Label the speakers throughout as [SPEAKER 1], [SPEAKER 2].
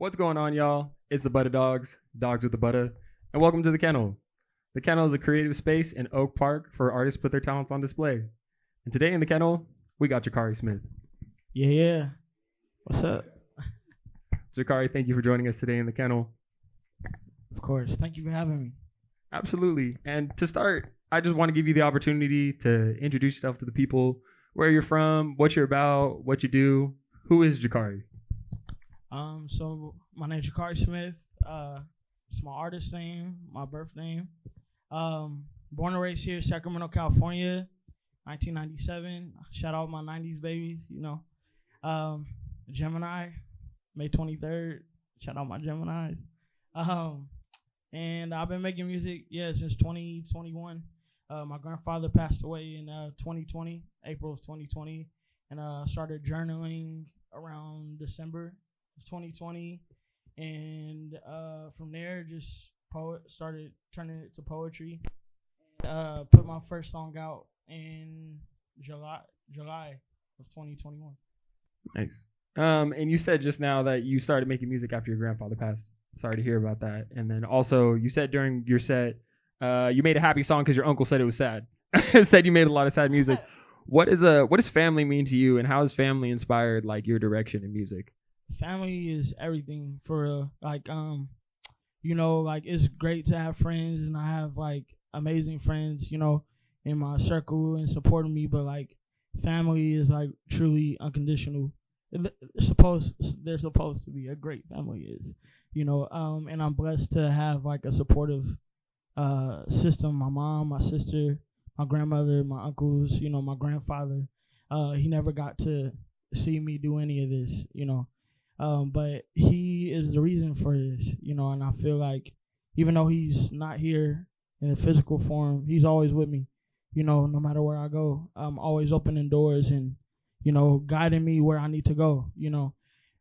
[SPEAKER 1] What's going on, y'all? It's the Buttadawgz, dogs with the Butta, and welcome to the Kennel. The Kennel is a creative space in Oak Park for artists to put their talents on display. And today in the Kennel, we got Jakhari Smith.
[SPEAKER 2] Yeah. What's up?
[SPEAKER 1] Jakhari, thank you for joining us today in the Kennel.
[SPEAKER 2] Of course. Thank you for having me.
[SPEAKER 1] Absolutely. And to start, I just want to give you the opportunity to introduce yourself to the people, where you're from, what you're about, what you do. Who is Jakhari?
[SPEAKER 2] So my name's Jakhari Smith. It's my artist name, my birth name. Born and raised here, Sacramento, California, 1997. Shout out my 90s babies, Gemini, May 23rd. Shout out my Geminis. And I've been making music, since 2021. My grandfather passed away in 2020, April of 2020, and started journaling around December of 2020, and from there just started turning it to poetry. Put my first song out in July of 2021.
[SPEAKER 1] Nice. And you said just now that you started making music after your grandfather passed. Sorry to hear about that. And then also you said during your set you made a happy song because your uncle said it was sad. Said you made a lot of sad music. What does family mean to you, and how has family inspired like your direction in music?
[SPEAKER 2] Family is everything for real. It's great to have friends, and I have like amazing friends, in my circle and supporting me. But like family is like truly unconditional. They're supposed to be. A great family is, and I'm blessed to have like a supportive system. My mom, my sister, my grandmother, my uncles, my grandfather. He never got to see me do any of this, but he is the reason for this, and I feel like even though he's not here in the physical form, he's always with me, no matter where I go. I'm always opening doors and, guiding me where I need to go,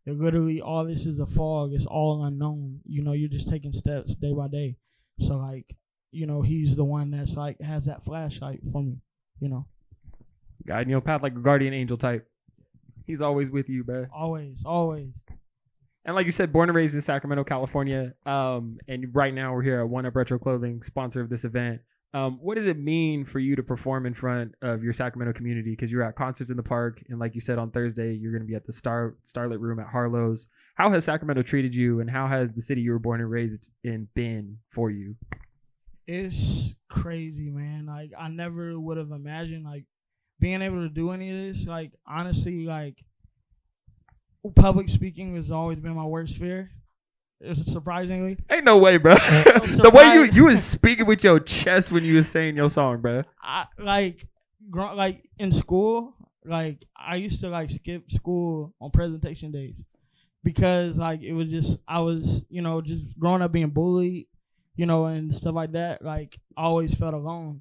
[SPEAKER 2] Literally all this is a fog. It's all unknown. You're just taking steps day by day. So like, he's the one that's like has that flashlight for me,
[SPEAKER 1] Guiding your path like a guardian angel type. He's always with you, bro.
[SPEAKER 2] Always.
[SPEAKER 1] And like you said, born and raised in Sacramento, California. And right now we're here at One Up Retro Clothing, sponsor of this event. What does it mean for you to perform in front of your Sacramento community? Because you're at concerts in the park, and like you said on Thursday, you're going to be at the Starlit Room at Harlow's. How has Sacramento treated you, and how has the city you were born and raised in been for you?
[SPEAKER 2] It's crazy, man. Like I never would have imagined like being able to do any of this. Like honestly, like public speaking has always been my worst fear. Surprisingly,
[SPEAKER 1] ain't no way, bro. The way you was speaking with your chest when you was saying your song, bro.
[SPEAKER 2] I like in school, like I used to like skip school on presentation days because like it was just I was just growing up being bullied, and stuff like that. Like I always felt alone.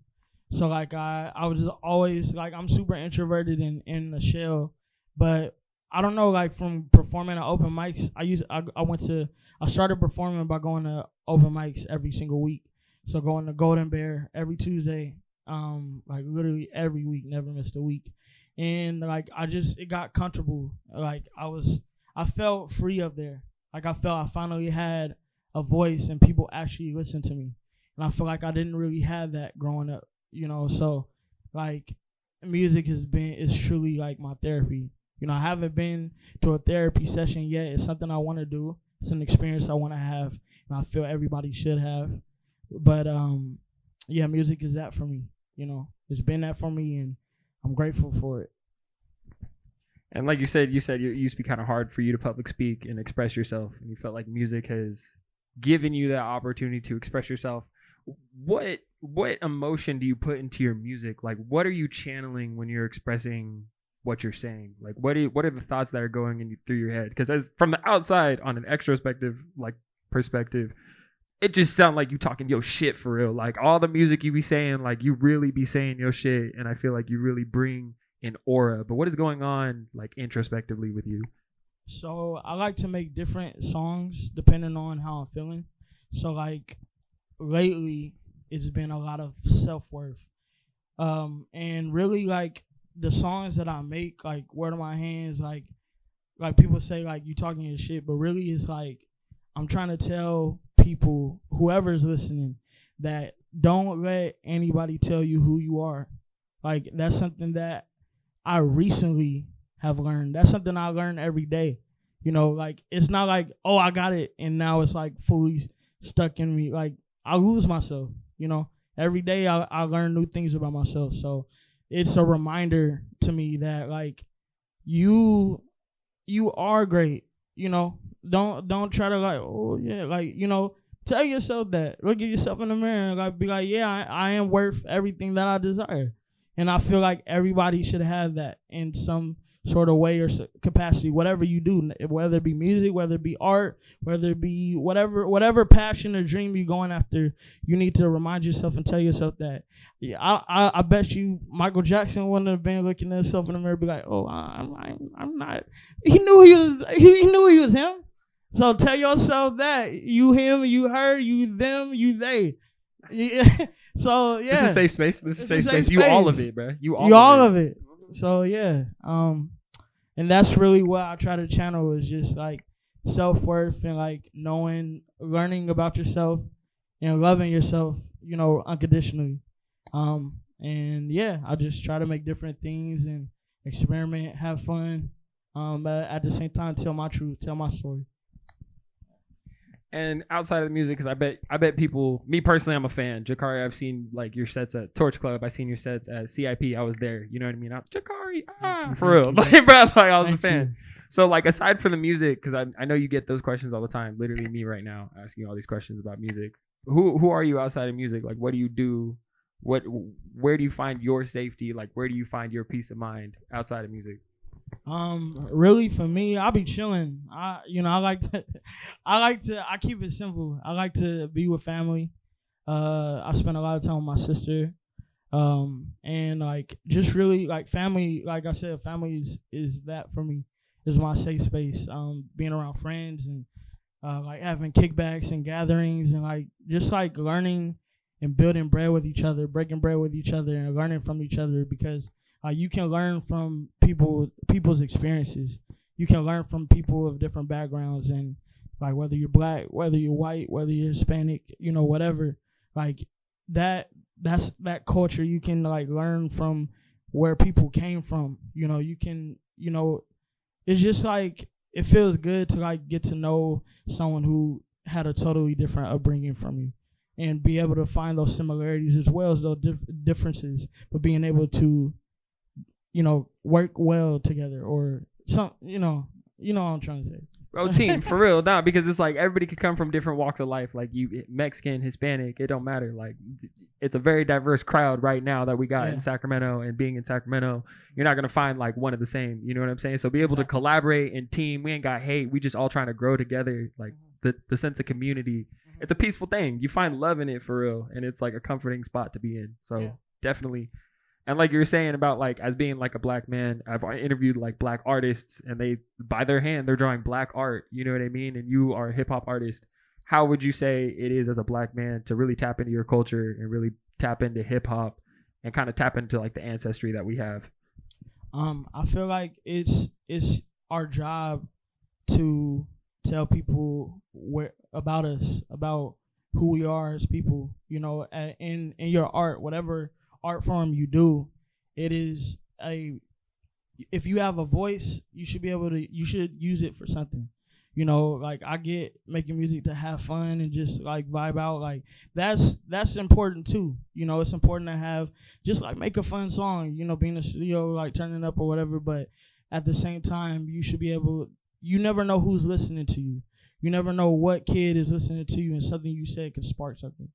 [SPEAKER 2] So like I was just always like I'm super introverted and in the shell, but I don't know, like from performing at open mics, I started performing by going to open mics every single week. So going to Golden Bear every Tuesday, like literally every week, never missed a week. And like it got comfortable. Like I felt free up there. Like I felt I finally had a voice and people actually listened to me. And I feel like I didn't really have that growing up, so like music is truly like my therapy. I haven't been to a therapy session yet. It's something I want to do. It's an experience I want to have, and I feel everybody should have. But music is that for me. It's been that for me, and I'm grateful for it.
[SPEAKER 1] And like you said it used to be kind of hard for you to public speak and express yourself, and you felt like music has given you that opportunity to express yourself. What emotion do you put into your music? Like, what are you channeling when you're expressing what you're saying? Like what are the thoughts that are going through your head? Because as from the outside on an extrospective like perspective, it just sounds like you talking your shit for real. Like all the music you be saying, like you really be saying your shit, and I feel like you really bring an aura. But what is going on like introspectively with you?
[SPEAKER 2] So I like to make different songs depending on how I'm feeling. So like lately it's been a lot of self-worth, and really like the songs that I make, like Word of My Hands, like people say like you talking your shit, but really it's like I'm trying to tell people, whoever's listening, that don't let anybody tell you who you are. Like, that's something that I recently have learned. That's something I learn every day. You know, like, it's not like, oh, I got it and now it's like fully stuck in me. Like, I lose myself, you know. Every day I learn new things about myself. So it's a reminder to me that, like, you are great, you know. Don't try to, like, oh yeah, like, you know, tell yourself that. Look at yourself in the mirror and, like, be like, yeah, I am worth everything that I desire. And I feel like everybody should have that in some sort of way or capacity, whatever you do, whether it be music, whether it be art, whether it be whatever passion or dream you're going after. You need to remind yourself and tell yourself that. Yeah, I bet you Michael Jackson wouldn't have been looking at himself in the mirror and be like, oh, I'm not. He knew he was him. So tell yourself that you him, you her, you them, you they. Yeah. So yeah,
[SPEAKER 1] this is safe space. This is safe space. You all of it, bro. You all of it.
[SPEAKER 2] So yeah, and that's really what I try to channel, is just like self-worth and like learning about yourself and loving yourself, you know, unconditionally. And yeah, I just try to make different things and experiment, have fun, but at the same time tell my truth, tell my story.
[SPEAKER 1] And outside of the music, because I bet people, me personally, I'm a fan. Jakhari, I've seen like your sets at Torch Club. I've seen your sets at CIP. I was there. You know what I mean? Jakhari, for real. Like, bro, like, I was a fan. So like, aside from the music, because I know you get those questions all the time. Literally me right now asking you all these questions about music. Who are you outside of music? Like, what do you do? Where do you find your safety? Like, where do you find your peace of mind outside of music?
[SPEAKER 2] Really for me, I'll be chilling. I keep it simple. I like to be with family. I spend a lot of time with my sister. And like, just really like family, like I said, family is that for me, is my safe space. Being around friends and like having kickbacks and gatherings and like just like learning and building bread with each other, breaking bread with each other and learning from each other, because you can learn from people's experiences. You can learn from people of different backgrounds, and like whether you're black, whether you're white, whether you're Hispanic, you know, whatever. Like that's that culture. You can like learn from where people came from. You know, you can, you know, it's just like it feels good to like get to know someone who had a totally different upbringing from you, and be able to find those similarities as well as those differences, but being able to, you know, work well together, or some, you know what I'm trying to say.
[SPEAKER 1] Bro, team, for real, nah, because it's like everybody could come from different walks of life. Like you, Mexican, Hispanic, it don't matter. Like it's a very diverse crowd right now that we got in Sacramento, and being in Sacramento, you're not gonna find like one of the same. You know what I'm saying? So be able to collaborate and team. We ain't got hate. We just all trying to grow together. Like the sense of community. It's a peaceful thing. You find love in it for real, and it's like a comforting spot to be in. So definitely. And like you were saying about like, as being like a black man, I've interviewed like black artists, and they, by their hand, they're drawing black art. You know what I mean? And you are a hip hop artist. How would you say it is as a black man to really tap into your culture and really tap into hip hop and kind of tap into like the ancestry that we have?
[SPEAKER 2] I feel like it's our job to tell people about us, about who we are as people. You know, in your art, whatever art form you do, if you have a voice, you should use it for something. You know, like I get making music to have fun and just like vibe out. Like that's important too. You know, it's important to have, just like make a fun song, you know, be in the studio, like turning up or whatever. But at the same time, you should be able, you never know who's listening to you. You never know what kid is listening to you, and something you said could spark something.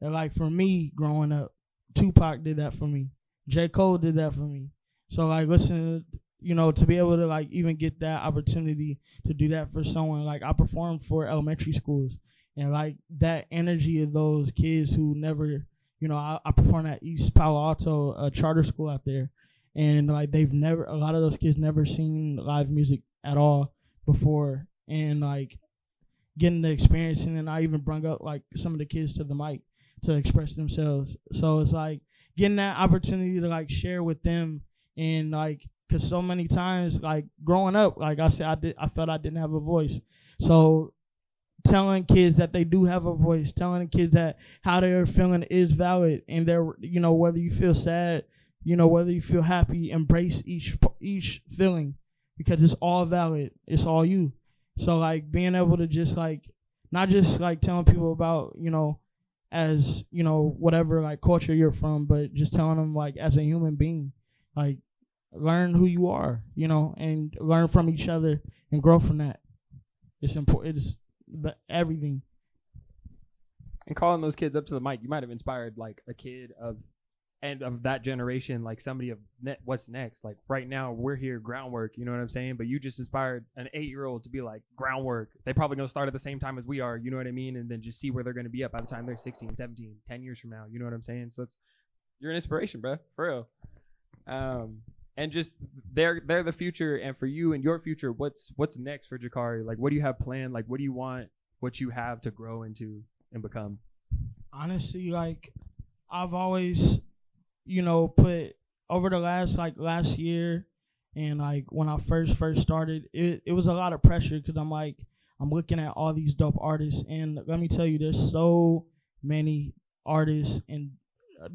[SPEAKER 2] And like for me growing up, Tupac did that for me. J. Cole did that for me. So like, listen, you know, to be able to like even get that opportunity to do that for someone, like I performed for elementary schools, and like that energy of those kids who never, you know, I performed at East Palo Alto, a charter school out there, and like a lot of those kids never seen live music at all before, and like getting the experience. And then I even brought up like some of the kids to the mic to express themselves. So it's like getting that opportunity to like share with them, and like, cause so many times like growing up, like I said, I felt I didn't have a voice. So telling kids that they do have a voice, telling kids that how they're feeling is valid, and they're, whether you feel sad, whether you feel happy, embrace each feeling, because it's all valid. It's all you. So like being able to just like not just like telling people about, as, whatever like culture you're from, but just telling them like as a human being, like learn who you are, and learn from each other and grow from that. It's important. It's everything.
[SPEAKER 1] And calling those kids up to the mic, you might have inspired like a kid of that generation, like somebody of what's next. Like right now we're here, groundwork, you know what I'm saying? But you just inspired an 8-year-old to be like, groundwork. They probably gonna start at the same time as we are, you know what I mean? And then just see where they're gonna be at by the time they're 16, 17, 10 years from now, you know what I'm saying? So you're an inspiration, bro, for real. And just they're the future, and for you and your future, what's next for Jakhari? Like what do you have planned? Like what do you want what you have to grow into and become?
[SPEAKER 2] Honestly, like I've always put over the last year, and like when I first started, it was a lot of pressure, because I'm looking at all these dope artists, and let me tell you, there's so many artists and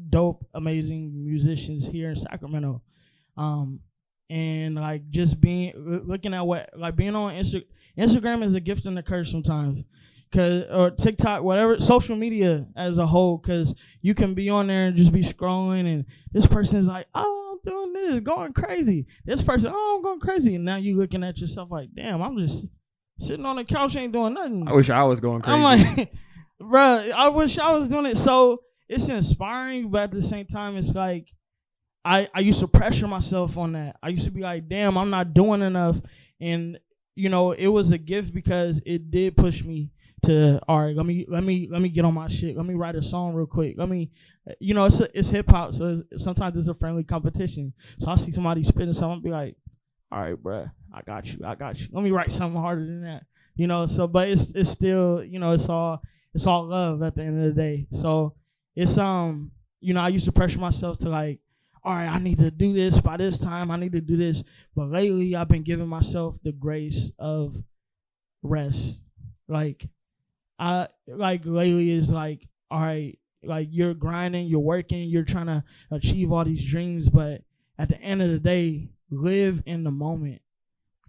[SPEAKER 2] dope, amazing musicians here in Sacramento. And like just looking at being on Instagram is a gift and a curse sometimes. Or TikTok, whatever, social media as a whole, because you can be on there and just be scrolling, and this person's like, oh, I'm doing this, going crazy. This person, oh, I'm going crazy. And now you looking at yourself like, damn, I'm just sitting on the couch, ain't doing nothing.
[SPEAKER 1] I wish I was going crazy.
[SPEAKER 2] I'm like, bruh, I wish I was doing it. So it's inspiring, but at the same time, it's like, I used to pressure myself on that. I used to be like, damn, I'm not doing enough. And, it was a gift, because it did push me to, all right, let me get on my shit. Let me write a song real quick. Let me, it's hip hop, so sometimes it's a friendly competition. So I see somebody spitting something, I'll be like, all right, bruh, I got you. Let me write something harder than that. So, but it's still, it's all love at the end of the day. So it's I used to pressure myself to like, all right, I need to do this by this time. I need to do this. But lately, I've been giving myself the grace of rest. Like lately is like, all right, like you're grinding, you're working, you're trying to achieve all these dreams. But at the end of the day, live in the moment.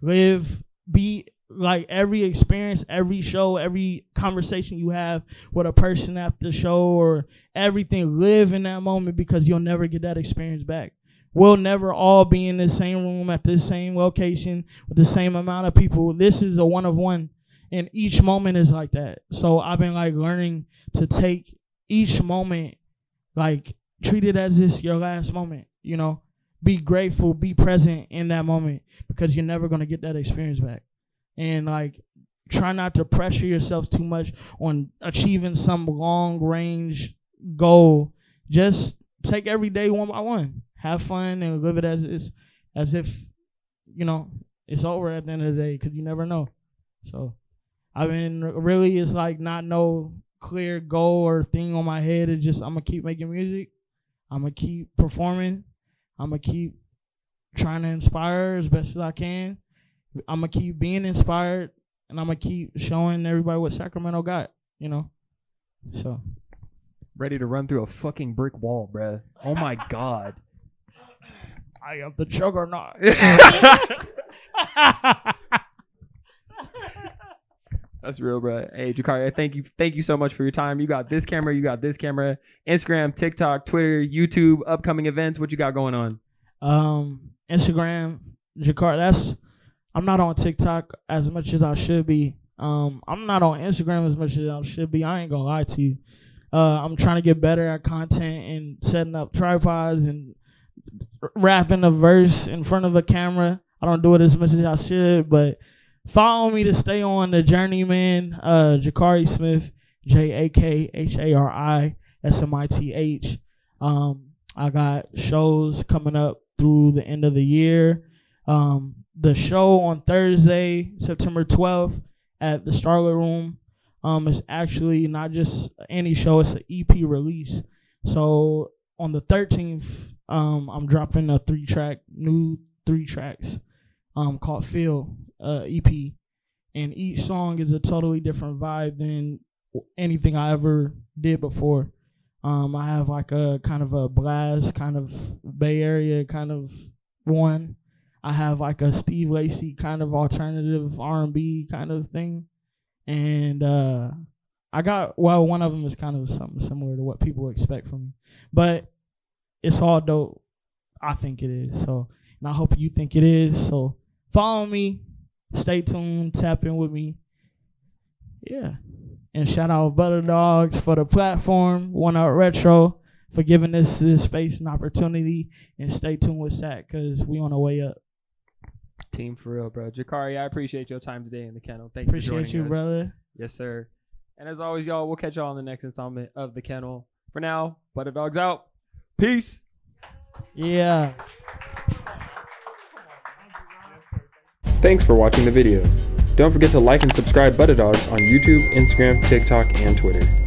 [SPEAKER 2] Be like every experience, every show, every conversation you have with a person after the show or everything, live in that moment, because you'll never get that experience back. We'll never all be in the same room at the same location with the same amount of people. This is a one of one, and each moment is like that. So I've been like learning to take each moment, like treat it as this your last moment, be grateful, be present in that moment, because you're never going to get that experience back. And like try not to pressure yourself too much on achieving some long range goal. Just take every day one by one. Have fun and live it as if it's over at the end of the day, because you never know. So I mean, really, it's like not no clear goal or thing on my head. It's just I'm gonna keep making music. I'm gonna keep performing. I'm gonna keep trying to inspire as best as I can. I'm going to keep being inspired, and I'm going to keep showing everybody what Sacramento got, So.
[SPEAKER 1] Ready to run through a fucking brick wall, bruh. Oh, my God.
[SPEAKER 2] I am the juggernaut.
[SPEAKER 1] That's real, bruh. Hey, Jakhari, thank you so much for your time. You got this camera, Instagram, TikTok, Twitter, YouTube, upcoming events. What you got going on?
[SPEAKER 2] Instagram, Jakhari. I'm not on TikTok as much as I should be. I'm not on Instagram as much as I should be. I ain't gonna lie to you. I'm trying to get better at content and setting up tripods and rapping a verse in front of a camera. I don't do it as much as I should, but follow me to stay on the journey, man. Jakhari Smith, JAKHARI SMITH. I got shows coming up through the end of the year. The show on Thursday, September 12th at the Starlet Room is actually not just any show, it's an EP release. So on the 13th, I'm dropping a new three tracks called Feel EP. and each song is a totally different vibe than anything I ever did before. I have like a kind of a blast, kind of Bay Area kind of one. I have like a Steve Lacy kind of alternative R&B kind of thing. And I got, well, one of them is kind of something similar to what people expect from me. But it's all dope. I think it is. So, and I hope you think it is. So follow me. Stay tuned. Tap in with me. Yeah. And shout out Buttadawgz for the platform, One Up Retro, for giving us this space and opportunity. And stay tuned with Sac, because we on our way up.
[SPEAKER 1] Team for real, bro. Jakhari, I appreciate your time today in the kennel. Thank you for joining us.
[SPEAKER 2] Appreciate you, brother.
[SPEAKER 1] Yes, sir. And as always, y'all, we'll catch y'all on the next installment of the kennel. For now, Buttadawgz out. Peace.
[SPEAKER 2] Yeah.
[SPEAKER 3] Thanks for watching the video. Don't forget to like and subscribe Buttadawgz on YouTube, Instagram, TikTok, and Twitter.